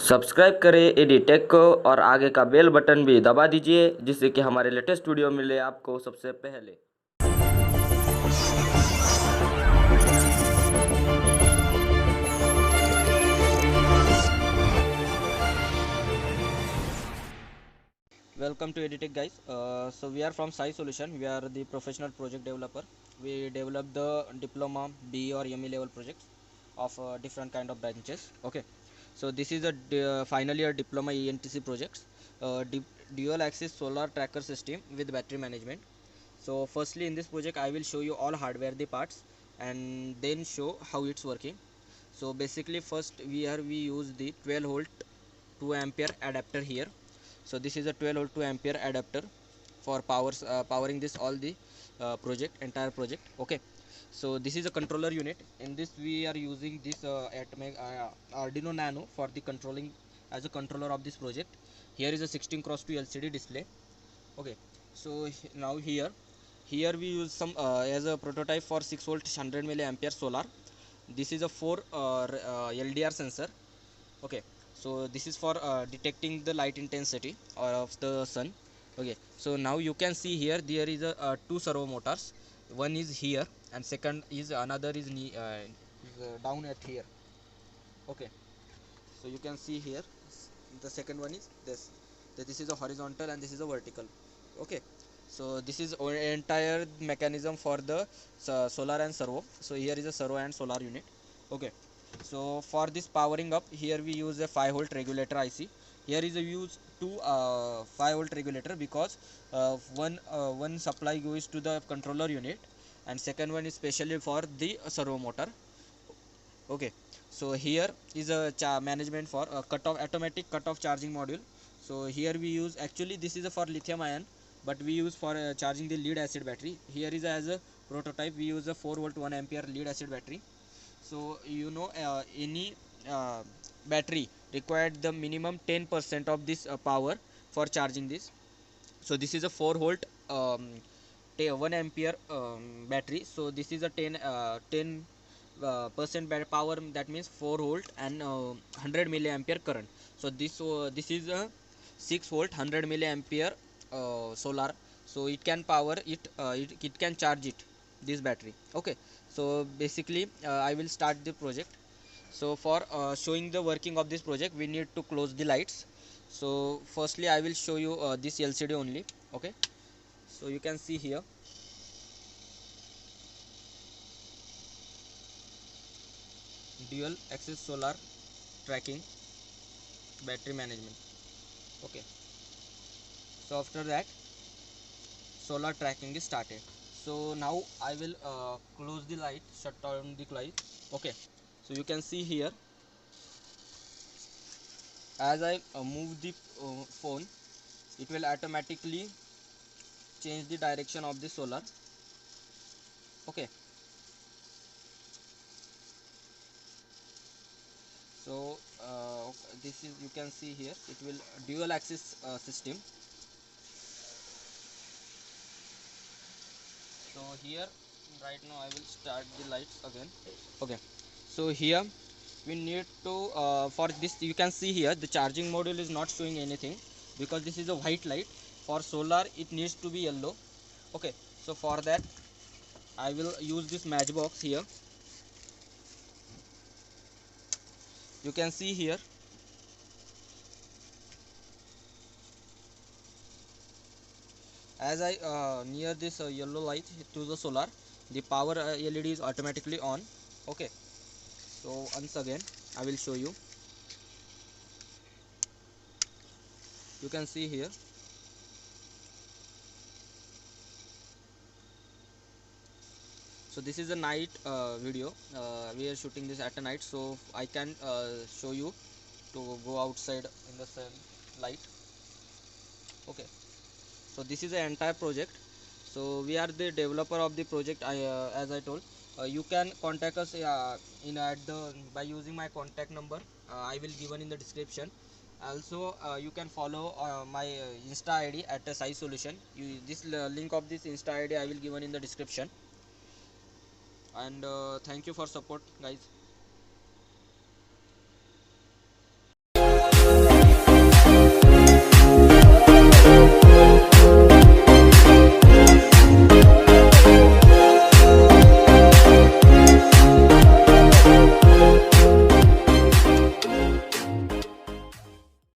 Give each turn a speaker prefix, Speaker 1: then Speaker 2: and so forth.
Speaker 1: Subscribe करें edtech को और आगे का बेल बटन भी दबा दीजिए जिससे कि हमारे लेटेस्ट वीडियो मिले आपको सबसे पहले। Welcome to EDTech guys. So we are from Sai Solution. We are the professional project developer. We develop the diploma, BE or ME level projects of different kind of branches. Okay. So this is a final year diploma ENTC projects, dual axis solar tracker system with battery management. So firstly in this project I will show you all hardware the parts and then show how it's working. So basically first we use the 12 volt 2 ampere adapter here. So this is a 12 volt 2 ampere adapter for powering this all the entire project. Okay, so this is a controller unit. In this we are using this Arduino Nano for the controlling as a controller of this project. Here is a 16x2 LCD display. Okay, so now here we use some as a prototype for 6 volt 100 milliampere solar. This is a 4 LDR sensor. Okay, so this is for detecting the light intensity of the sun. Okay, so now you can see here there is a two servo motors. One is here and second is another is down at here. Okay, so you can see here the second one is this is a horizontal and this is a vertical. Okay, so this is entire mechanism for the solar and servo. So here is a servo and solar unit. Okay, so for this powering up here we use a 5 volt regulator IC. Here is a use two 5 volt regulator because one supply goes to the controller unit and second one is specially for the servo motor. Okay, so here is a management for automatic cutoff charging module. So here we use, actually this is for lithium ion, but we use for charging the lead acid battery. Here is as a prototype we use a 4 volt 1 ampere lead acid battery. So you know any battery required the minimum 10% of this power for charging this. So this is a 4 volt 1 ampere battery. So this is a 10 percent power, that means 4 volt and 100 milliampere current. So this is a 6 volt 100 milliampere solar. So it can power it, it can charge it, this battery. Okay, so basically I will start the project. So for showing the working of this project we need to close the lights. So firstly I will show you this LCD only. Okay, so you can see here dual axis solar tracking battery management. Okay, so after that solar tracking is started. So now I will close the light, shut down the light. Okay, so you can see here as I move the phone, it will automatically change the direction of the solar. Okay, so this is, you can see here it will dual axis system. So here right now I will start the lights again. Okay, so here we need to for this you can see here the charging module is not showing anything because this is a white light. For solar it needs to be yellow. Okay, so for that I will use this matchbox here. You can see here as I near this yellow light to the solar, the power LED is automatically on. Okay, so once again I will show you. You can see here so this is a night video. We are shooting this at a night, so I can show you to go outside in the sun light. Okay, so this is the entire project. So we are the developer of the project. As I told, you can contact us in at the by using my contact number. I will given in the description. Also you can follow my Insta ID at Sai Solution. This link of this Insta ID I will given in the description. And thank you for support guys.